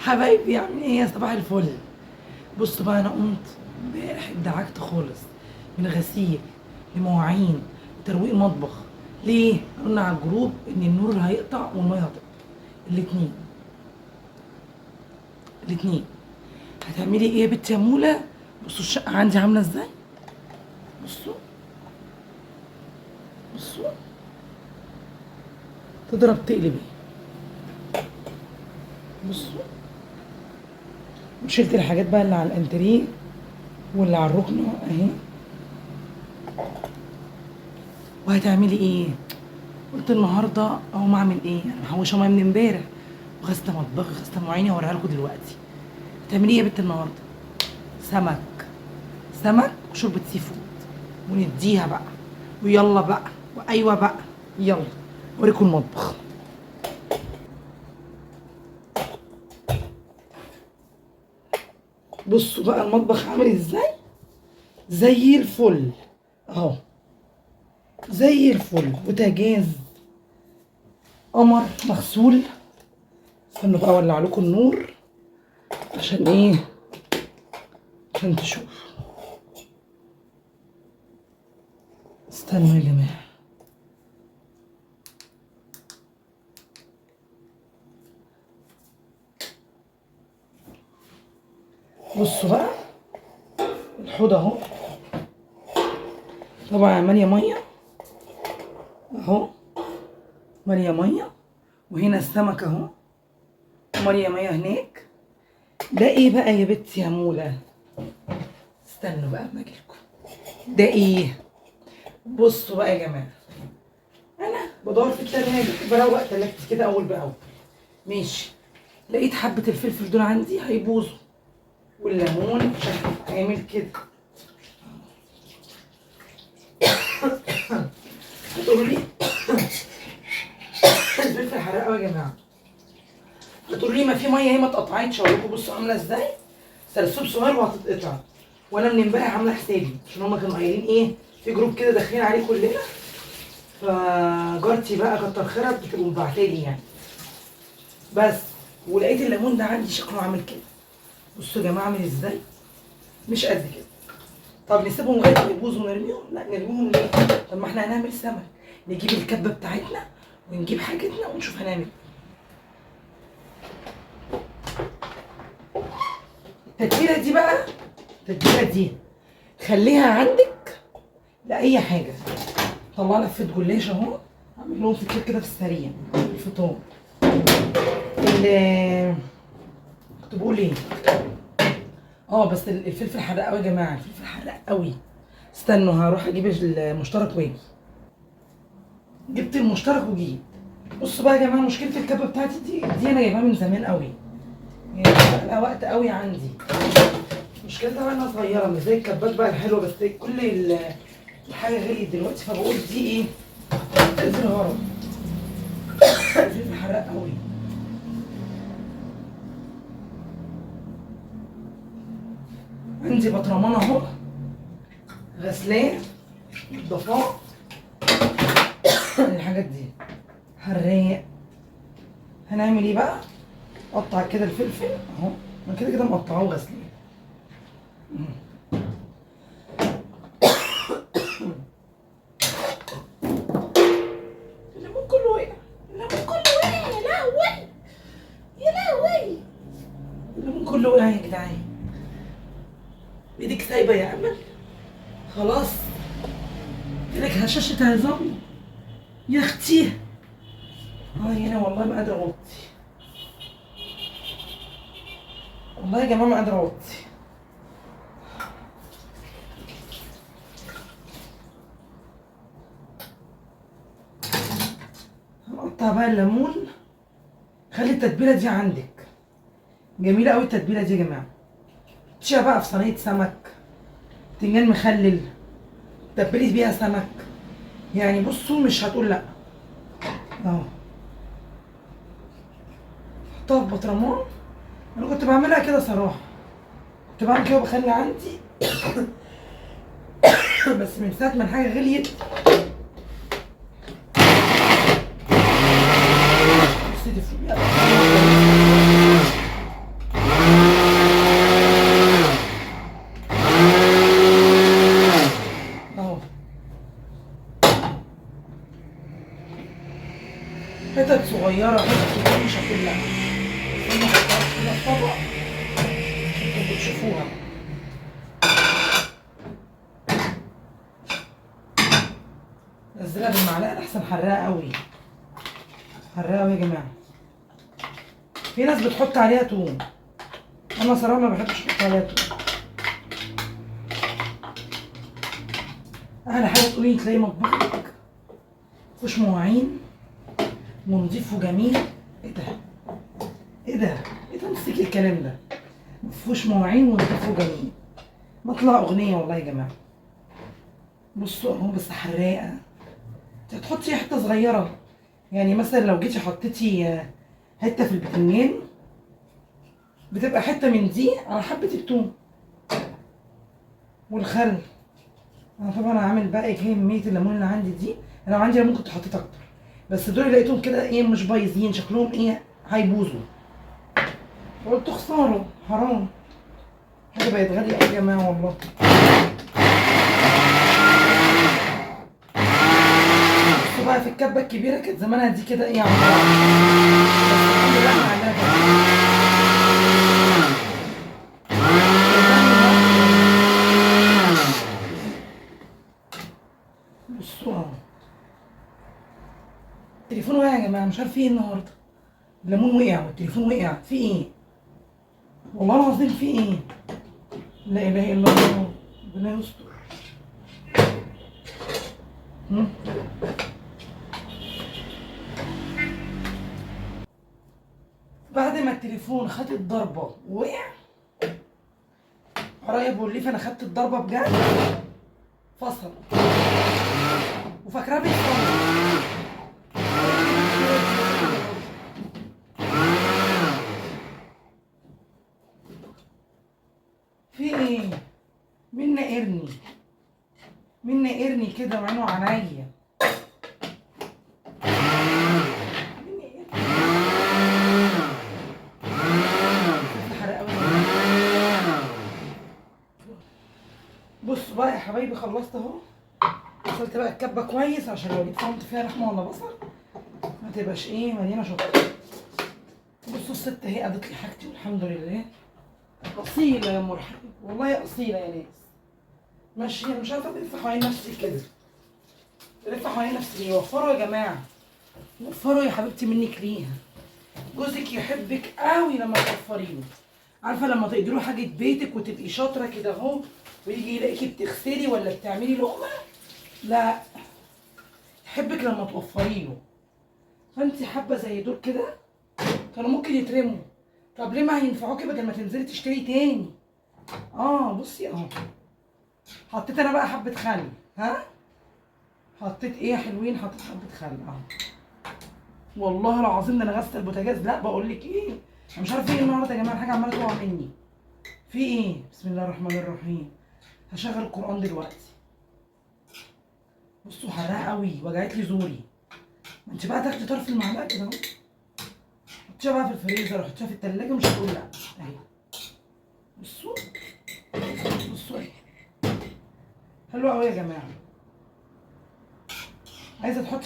حبايبي عاملين ايه يا صباح الفل؟ بصوا بقى، انا قمت امبارح اتدعكت خالص من غسيل لمواعين لترويق مطبخ. ليه؟ قلنا على الجروب ان النور هيقطع والميه هتقطع. الاتنين الاتنين. هتعملي ايه يا بنت يا موله؟ بصوا الشقه عندي عامله ازاي. بصوا بصوا، تضرب تقلبي. بصوا، وشلت الحاجات بقى اللي على الانتريه واللي على الركن اهي. وهتعملي ايه؟ قلت النهارده اقوم اعمل ايه؟ انا محوشه ميه من امبارح وغسله مطبخي غسله مواعيني هوريها لكم دلوقتي. هتعملي ايه يا بنت النهارده؟ سمك، سمك وشوربه سي فود، ونديها بقى ويلا بقى وايوه بقى يلا اوريكم المطبخ. بصوا بقى المطبخ عامل ازاي، زي الفل اهو، زي الفل. بوتاجاز قمر مغسول. استنوا بقى اولع لكم النور عشان ايه؟ عشان تشوفوا. استنوا يا جماعه، بصوا بقى الحوض اهو، طبعا ماليه ميه اهو، ماليه ميه. وهنا السمك اهو، وماليه ميه هناك. ده ايه بقى يا بنتي يا موله؟ استنوا بقى اما اجيلكم. ده ايه؟ بصوا بقى يا جماعه، انا بدور في التلاجة بروق تلاجتي كده اول باول. ماشي، لقيت حبه الفلفل دول عندي هيبوظوا، والليمون عامل كده. هتقولوا لي الفلفل حراق قوي يا جماعه. هتقولوا لي ما في ميه اهي ما اتقطعتش. اقول لكم بصوا عامله ازاي، سلسوب صغير وهتتقطع. وانا من امبارح عامله حسابي عشان هما كانوا قايلين ايه في جروب كده داخلين عليه كلنا. فجارتي بقى كتر خيرها بتبقى مبعتالي يعني. بس ولقيت الليمون ده عندي شكله عامل كده. بصوا يا جماعه عامل ازاي، مش قد كده. طب نسيبهم لغايه ما يبوظوا ونرميهم؟ لا نرميهم ليه؟ طب ما احنا هنعمل سمك، نجيب الكبه بتاعتنا ونجيب حاجتنا ونشوف هنعمل ايه. التتبيله دي بقى، التتبيله دي خليها عندك لاي حاجه. طلع لفه جلاش اهو، اعمل لهم فطير كده في السريع الفطار. كنت بقول ايه؟ بس الفلفل حراق قوي يا جماعه، الفلفل حراق قوي. استنوا هروح اجيب المشترك واجي. جبت المشترك وجيت. بصوا بقى يا جماعه، مشكله الكبه بتاعتي دي انا جايباها من زمان قوي، يعني بقى وقت قوي عندي. مشكلتها بقى انها صغيره مش زي الكبات بقى الحلوه، بس كل الحاجه غليت دلوقتي. فبقول دي ايه؟ فلفل هرم. فلفل حراق قوي. عندي بطرمان اهو غسلاه ضفاه الحاجات دي حراق. هنعمل ايه بقى؟ قطع كده الفلفل اهو، انا كده كده مقطعاه وغسلاه. الليمون كله وقع، الليمون كله وقع، يا لهوي يا لهوي، الليمون كله وقع يا جدعان. ايدك سايبه يا امل، خلاص ايدك هشاشة عظام يا اختي. هنا والله ما قادره اوطي، والله يا جماعه ما قادره اوطي. هنقطع بقى الليمون. خلي التتبيله دي عندك، جميله قوي التتبيله دي يا جماعه. تشيها بقى في صينيه سمك، بتنجان مخلل، تبلي بيها سمك. يعني بصوا مش هتقول لا. اهو حطها في بطرمان. انا كنت بعملها كده صراحه، كنت بعمل كده وبخلي عندي بس من ساعه ما الحاجه غليت في طبق انتوا بتشوفوها. نزلها بالمعلقه احسن، حراقه قوي، حراقه قوي يا جماعه. في ناس بتحط عليها توم، انا صراحه ما بحبش احط عليها توم. احلى حاجه تقولي تلاقي مطبخك مفيهوش مواعين ونضيف وجميل. ايه ده؟ ايه ده؟ ايه ده؟ امسكي الكلام ده، مفيهوش مواعين ونضيف وجميل. بطلع اغنيه والله يا جماعه. بصوا اهو، بس حراقه. انت هتحطي حته صغيره، يعني مثلا لو جيتي حطيتي حته في البتنجان بتبقى حته من دي على حبه التوم والخل. انا طبعا هعمل بقى كميه الليمون اللي عندي دي، انا لو عندي ليمون كنت حطيت اكتر، بس دول لقيتهم كده ايه مش بايظين، شكلهم ايه هيبوظوا، قلت خساره حرام، حاجه بقت غاليه قوي يا جماعه والله. بصوا بقى في الكبه الكبيره كانت زمانها دي كده ايه على بعض، بس الحمد لله احنا عملناها. بصوا اهو، التليفون وقع يا جماعه، مش عارف في ايه النهارده، الليمون وقع والتليفون وقع، في ايه؟ والله العظيم في ايه؟ لا اله الا الله، ربنا يستر. هم؟ بعد ما التليفون خد الضربه ووقع، قرايب بيقول لي فانا خدت الضربه بجد، فصل وفاكراه بيتصور. في ايه؟ مين ناقرني؟ مين ناقرني كده وعينه عليا؟ مين ناقرني؟ حرق قوي. بصوا بقى يا حبايبي، خلصت اهو، غسلت بقى الكبه كويس عشان لو جيت فرمت فيها لحمه ولا بصل ما تبقاش ايه مليانه شطه. بصوا الست اهي قضت لي حاجتي والحمد لله. اصيله يا مرحب، والله اصيله يا ناس. ماشيه مش عارفه بلف حوالين نفسي كده، بلف حوالين نفسي ليه؟ وفروا يا جماعه، وفروا يا حبيبتي منك ليها. جوزك يحبك قوي لما توفري له. عارفه لما تقدري له حاجه بيتك وتبقي شاطره كده اهو، ويجي يلاقيكي بتغسلي ولا بتعملي لقمه، لا يحبك لما توفري له. فانت حابه زي دول كده كانوا ممكن يترموا، طب ليه ما هينفعوكي بدل ما تنزلي تشتري تاني. بصي اهو، حطيت انا بقى حبه خل، ها حطيت ايه يا حلوين، حطيت حبه خل اهو. والله العظيم ده انا غسلت البوتاجاز، لا بقول لك ايه، انا مش عارفه ايه النهارده يا جماعه، الحاجه عماله تقع مني. في ايه؟ بسم الله الرحمن الرحيم. هشغل القران دلوقتي. بصوا حراقه قوي، وجعت لي زوري. ما انت بقى تاخدي طرف المعلقه كده اهو، حطيها بقى في الفريزر، حطيها في التلاجة، مش هتقول لا اهي. بصوا، بصوا اهي، حلوه قوي يا جماعه. عايزه تحطي